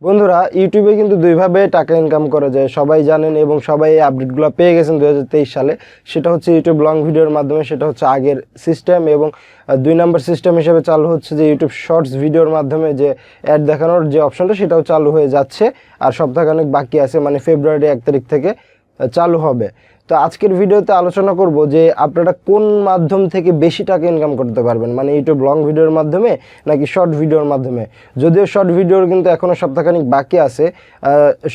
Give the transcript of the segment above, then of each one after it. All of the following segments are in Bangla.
বন্ধুরা, ইউটিউবে কিন্তু দুইভাবে টাকা ইনকাম করা যায়, সবাই জানেন এবং সবাই এই আপডেটগুলো পেয়ে গেছেন 2023 সালে। সেটা হচ্ছে ইউটিউব লং ভিডিওর মাধ্যমে, সেটা হচ্ছে আগের সিস্টেম। এবং 2 নম্বর সিস্টেম হিসেবে চালু হচ্ছে যে ইউটিউব শর্টস ভিডিওর মাধ্যমে যে অ্যাড দেখানোর যে অপশনটা, সেটাও চালু হয়ে যাচ্ছে। আর সপ্তাহখানেক বাকি আছে, মানে ফেব্রুয়ারি 1 তারিখ থেকে চালু হবে। তো আজকের ভিডিওতে আলোচনা করব যে আপনারা কোন মাধ্যম থেকে বেশি টাকা ইনকাম করতে পারবেন, মানে ইউটিউব লং ভিডিওর মাধ্যমে নাকি শর্ট ভিডিওর মাধ্যমে। যদিও শর্ট ভিডিওর কিন্তু এখনও সপ্তাহখানিক বাকি আছে।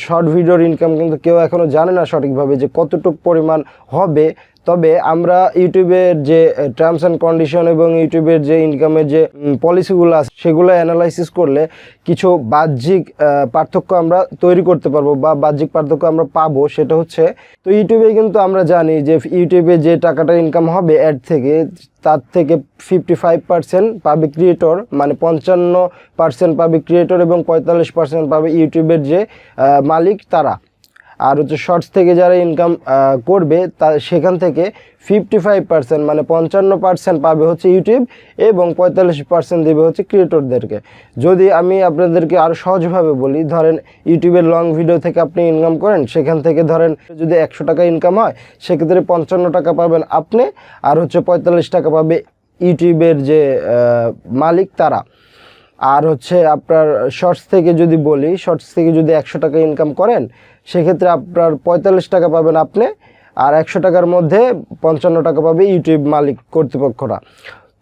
শর্ট ভিডিওর ইনকাম কিন্তু কেউ এখনও জানে না সঠিকভাবে যে কতটুকু পরিমাণ হবে। তবে আমরা ইউটিউবের যে টার্মস অ্যান্ড কন্ডিশন এবং ইউটিউবের যে ইনকামের যে পলিসিগুলো আছে সেগুলো অ্যানালাইসিস করলে কিছু বাহ্যিক পার্থক্য আমরা তৈরি করতে পারবো বা বাহ্যিক পার্থক্য আমরা পাবো। সেটা হচ্ছে, তো ইউটিউবে কিন্তু আমরা জানি যে ইউটিউবে যে টাকাটা ইনকাম হবে অ্যাড থেকে, তার থেকে 55% পাবে ক্রিয়েটর, মানে 55% পাবে ক্রিয়েটর এবং 45% পাবে ইউটিউবের যে মালিক তারা। আর হচ্ছে শর্টস থেকে যারা ইনকাম করবে তা সেখান থেকে 55% মানে 55% পাবে হচ্ছে ইউটিউব এবং 45% দেবে হচ্ছে ক্রিয়েটরদেরকে। যদি আমি আপনাদেরকে আরও সহজভাবে বলি, ধরেন ইউটিউবের লং ভিডিও থেকে আপনি ইনকাম করেন, সেখান থেকে ধরেন যদি 100 টাকা ইনকাম হয়, সেক্ষেত্রে 55 টাকা পাবেন আপনি, আর হচ্ছে 45 টাকা পাবে ইউটিউবের যে মালিক তারা। আর হচ্ছে আপনার শর্টস থেকে যদি বলি, শর্টস থেকে যদি 100 টাকা ইনকাম করেন, সেক্ষেত্রে আপনার 45 টাকা পাবেন আপনি, আর 100 টাকার মধ্যে 55 টাকা পাবে ইউটিউব মালিক কর্তৃপক্ষরা।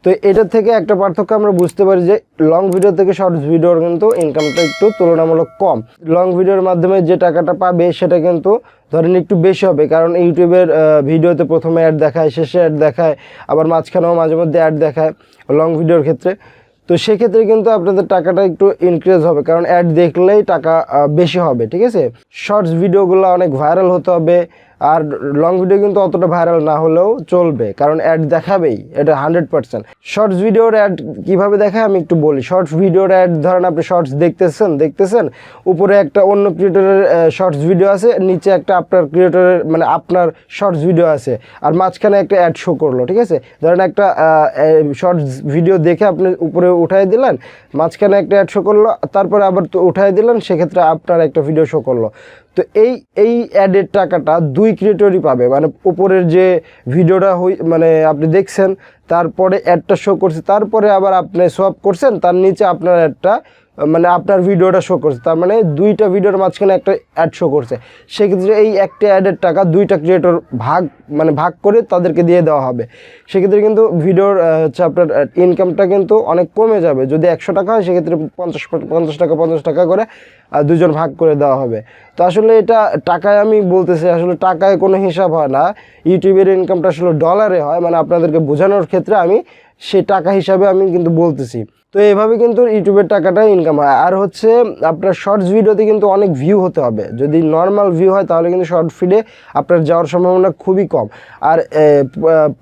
তো এটা থেকে একটা পার্থক্য আমরা বুঝতে পারি যে লং ভিডিও থেকে শর্টস ভিডিওর কিন্তু ইনকামটা একটু তুলনামূলক কম। লং ভিডিওর মাধ্যমে যে টাকাটা পাবে সেটা কিন্তু ধরেন একটু বেশি হবে, কারণ ইউটিউবের ভিডিওতে প্রথমে অ্যাড দেখায়, শেষে অ্যাড দেখায়, আবার মাঝখানেও মাঝে মধ্যে অ্যাড দেখায় লং ভিডিওর ক্ষেত্রে। তো সেক্ষেত্রে কিন্তু আপনাদের টাকাটা একটু ইনক্রিজ হবে, কারণ অ্যাড দেখলেই টাকা বেশি হবে, ঠিক আছে। শর্টস ভিডিওগুলো অনেক ভাইরাল হতে হবে, আর লং ভিডিও কিন্তু অতটা ভাইরাল না হলেও চলবে, কারণ অ্যাড দেখাবেই, এটা 100%। শর্টস ভিডিওর অ্যাড কীভাবে দেখায় আমি একটু বলি। শর্টস ভিডিওর অ্যাড ধরেন আপনি শর্টস দেখতেছেন, উপরে একটা অন্য ক্রিয়েটরের শর্টস ভিডিও আছে, নিচে একটা আপনার ক্রিয়েটরের মানে আপনার শর্টস ভিডিও আছে, আর মাঝখানে একটা অ্যাড শো করলো, ঠিক আছে। ধরেন একটা শর্টস ভিডিও দেখে আপনি উপরে উঠাই দিলেন, মাঝখানে একটা অ্যাড শো করলো, তারপরে আবার উঠাই দিলেন, সেক্ষেত্রে আপনার একটা ভিডিও শো করলো। তো এই অ্যাডের টাকাটা 2 ক্রিয়েটরই পাবে, মানে উপরের যে ভিডিওটা মানে আপনি দেখছেন, তারপরে অ্যাডটা শো করছে, তারপরে আবার আপনি সোয়াপ করছেন, তার নিচে আপনার অ্যাডটা মানে আপনার ভিডিওটা শো করছে, তার মানে 2টা ভিডিওর মাঝখানে একটা অ্যাড শো করছে। সেক্ষেত্রে এই একটা অ্যাডের টাকা 2টা ক্রিয়েটর ভাগ করে তাদেরকে দিয়ে দেওয়া হবে। সেক্ষেত্রে কিন্তু ভিডিওর হচ্ছে আপনার ইনকামটা কিন্তু অনেক কমে যাবে। যদি 100 টাকা হয়, সেক্ষেত্রে 50 টাকা করে দুজন ভাগ করে দেওয়া হবে। তো আসলে এটা টাকায় আমি বলতেছি, আসলে টাকায় কোনো হিসাব হয় না। ইউটিউবের ইনকামটা আসলে ডলারে হয়, মানে আপনাদেরকে বোঝানোর ক্ষেত্রে আমি সেই টাকা হিসাবে আমি কিন্তু বলতেছি। তো এইভাবে কিন্তু ইউটিউবের টাকাটা ইনকাম হয়। আর হচ্ছে আপনার শর্টস ভিডিওতে কিন্তু অনেক ভিউ হতে হবে। যদি নর্মাল ভিউ হয় তাহলে কিন্তু শর্ট ফিডে আপনার যাওয়ার সম্ভাবনা খুবই কম। আর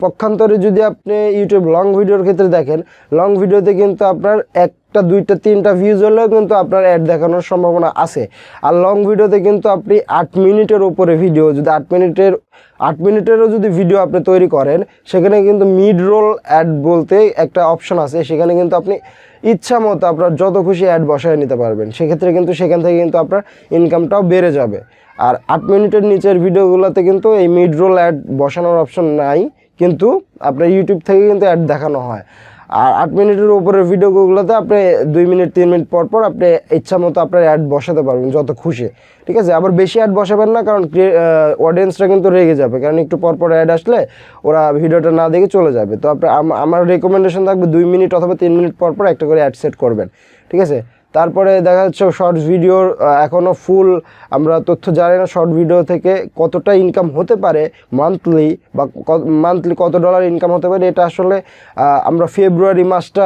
পক্ষান্তরে যদি আপনি ইউটিউব লং ভিডিওর ক্ষেত্রে দেখেন, লং ভিডিওতে কিন্তু আপনার 1টা 2টা 3টা ভিউজ হলেও কিন্তু আপনার অ্যাড দেখানোর সম্ভাবনা আছে। আর লং ভিডিওতে কিন্তু আপনি 8 মিনিটের উপরে ভিডিও, যদি 8 মিনিটেরও যদি ভিডিও আপনি তৈরি করেন, সেখানে কিন্তু মিড রোল অ্যাড বলতে একটা অপশন আছে, সেখানে কিন্তু আপনি ইচ্ছা মতো আপনার যত খুশি অ্যাড বসায় নিতে পারবেন। সেক্ষেত্রে কিন্তু সেখান থেকে কিন্তু আপনার ইনকামটাও বেড়ে যাবে। আর 8 মিনিটের নিচের ভিডিওগুলোতে কিন্তু এই মিড রোল অ্যাড বসানোর অপশন নাই, কিন্তু আপনার ইউটিউব থেকে কিন্তু অ্যাড দেখানো হয়। আর 8 মিনিটের উপরের ভিডিওগুলোতে আপনি 2 মিনিট 3 মিনিট পর আপনি ইচ্ছা মতো আপনার অ্যাড বসাতে পারবেন যত খুশি, ঠিক আছে। আবার বেশি অ্যাড বসাবেন না, কারণ অডিয়েন্সরা কিন্তু রেগে যাবে, কারণ একটু পর অ্যাড আসলে ওরা ভিডিওটা না দেখে চলে যাবে। তো আমার রেকমেন্ডেশন থাকবে 2 মিনিট অথবা 3 মিনিট পর একটা করে অ্যাড সেট করবেন, ঠিক আছে। তারপরে দেখা যাচ্ছে শর্টস ভিডিওর এখনও ফুল আমরা তথ্য জানি না শর্ট ভিডিও থেকে কতটা ইনকাম হতে পারে মান্থলি, বা মান্থলি কত ডলার ইনকাম হতে পারে। এটা আসলে আমরা ফেব্রুয়ারি মাসটা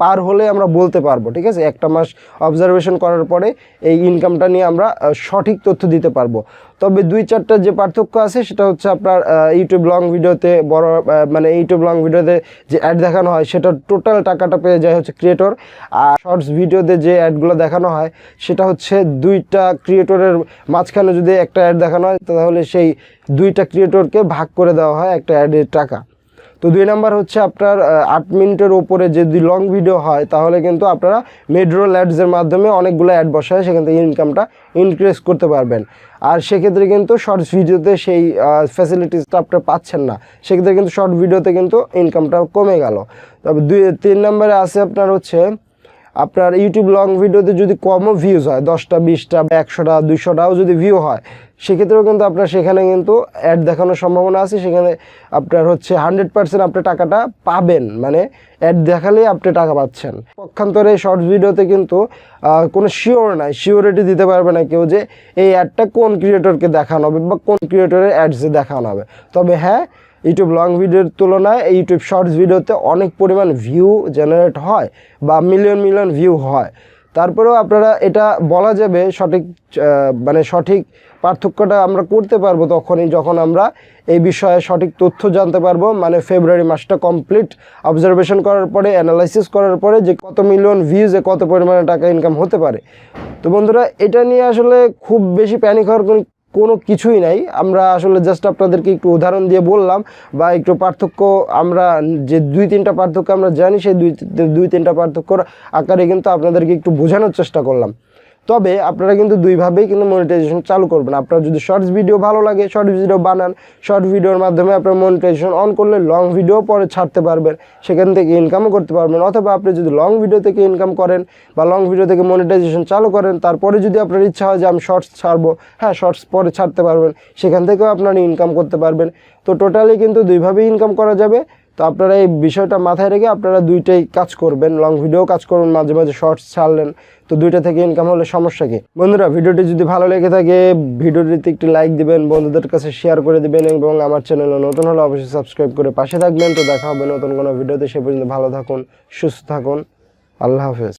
পার হলে আমরা বলতে পারবো, ঠিক আছে। একটা মাস অবজারভেশন করার পরে এই ইনকামটা নিয়ে আমরা সঠিক তথ্য দিতে পারবো। তবে 2-4টা যে পার্থক্য আছে সেটা হচ্ছে আপনার ইউটিউব লং ভিডিওতে মানে ইউটিউব লং ভিডিওতে যে অ্যাড দেখানো হয় সেটা টোটাল টাকাটা পেয়ে যায় হচ্ছে ক্রিয়েটর। আর শর্টস ভিডিওতে যে অ্যাডগুলো দেখানো হয় সেটা হচ্ছে 2টা ক্রিয়েটরের মাঝখানে যদি একটা অ্যাড দেখানো হয়, তাহলে সেই 2টা ক্রিয়েটরকে ভাগ করে দেওয়া হয় একটা অ্যাডের টাকা। তো 2 নাম্বার হচ্ছে আপনার 8 মিনিটের ওপরে যদি লং ভিডিও হয় তাহলে কিন্তু আপনারা মিড-রোল অ্যাডসের মাধ্যমে অনেকগুলো অ্যাড বসায় সেখান থেকে ইনকামটা ইনক্রিজ করতে পারবেন। আর সেক্ষেত্রে কিন্তু শর্টস ভিডিওতে সেই ফ্যাসিলিটিসটা আপনারা পাচ্ছেন না, সেক্ষেত্রে কিন্তু শর্ট ভিডিওতে কিন্তু ইনকামটা কমে গেল। তবে 3 নম্বরে আছে আপনার হচ্ছে আপনার ইউটিউব লং ভিডিওতে যদি কমও ভিউজ হয়, 10টা 20টা 100টা 200টাও যদি ভিউ হয়, সেক্ষেত্রেও কিন্তু আপনার সেখানে কিন্তু অ্যাড দেখানোর সম্ভাবনা আছে। সেখানে আপনার হচ্ছে 100% আপনি টাকাটা পাবেন, মানে অ্যাড দেখালেই আপনি টাকা পাচ্ছেন। পক্ষান্তরে শর্টস ভিডিওতে কিন্তু কোনো শিওর নাই, শিওরিটি দিতে পারবে না কেউ যে এই অ্যাডটা কোন ক্রিয়েটরকে দেখানো হবে বা কোন ক্রিয়েটরের অ্যাডসে দেখানো হবে। তবে হ্যাঁ, ইউটিউব লং ভিডিওর তুলনায় ইউটিউব শর্টস ভিডিওতে অনেক পরিমাণ ভিউ জেনারেট হয় বা মিলিয়ন মিলিয়ন ভিউ হয়। তারপরেও আপনারা এটা বলা যাবে সঠিক মানে সঠিক পার্থক্যটা আমরা করতে পারবো তখনই যখন আমরা এই বিষয়ে সঠিক তথ্য জানতে পারবো, মানে ফেব্রুয়ারি মাসটা কমপ্লিট অবজারভেশন করার পরে, অ্যানালাইসিস করার পরে যে কত মিলিয়ন ভিউজে কত পরিমাণে টাকা ইনকাম হতে পারে। তো বন্ধুরা, এটা নিয়ে আসলে খুব বেশি প্যানিক হওয়ার কোনো কিছুই নাই। আমরা আসলে জাস্ট আপনাদেরকে একটু উদাহরণ দিয়ে বললাম বা একটু পার্থক্য, আমরা যে 2-3টা পার্থক্য আমরা জানি সেই 2-3টা পার্থক্যর আকারে কিন্তু আপনাদেরকে একটু বোঝানোর চেষ্টা করলাম। তবে আপনারা কিন্তু দুইভাবেই কিন্তু মনিটাইজেশন চালু করবেন। আপনার যদি শর্টস ভিডিও ভালো লাগে, শর্ট ভিডিও বানান, শর্ট ভিডিওর মাধ্যমে আপনার মনিটাইজেশন অন করলে লং ভিডিও পরে ছাড়তে পারবেন, সেখান থেকে ইনকামও করতে পারবেন। অথবা আপনি যদি লং ভিডিও থেকে ইনকাম করেন বা লং ভিডিও থেকে মনিটাইজেশন চালু করেন, তারপরে যদি আপনার ইচ্ছা হয় যে আমি শর্টস ছাড়বো, হ্যাঁ শর্টস পরে ছাড়তে পারবেন, সেখান থেকেও আপনারা ইনকাম করতে পারবেন। তো টোটালি কিন্তু দুইভাবেই ইনকাম করা যাবে। তো আপনারা এই বিষয়টা মাথায় রেখে আপনারা দুইটাই কাজ করবেন, লং ভিডিও কাজ করবেন, মাঝে মাঝে শর্টস ছাড়লেন, তো দুইটা থেকে ইনকাম হলে সমস্যা কি। বন্ধুরা, ভিডিওটি যদি ভালো লেগে থাকে ভিডিওটিতে একটি লাইক দিবেন, বন্ধুদের কাছে শেয়ার করে দিবেন এবং আমার চ্যানেলে নতুন হলে অবশ্যই সাবস্ক্রাইব করে পাশে থাকবেন। তো দেখা হবে নতুন কোনো ভিডিওতে, সে পর্যন্ত ভালো থাকুন, সুস্থ থাকুন, আল্লাহ হাফেজ।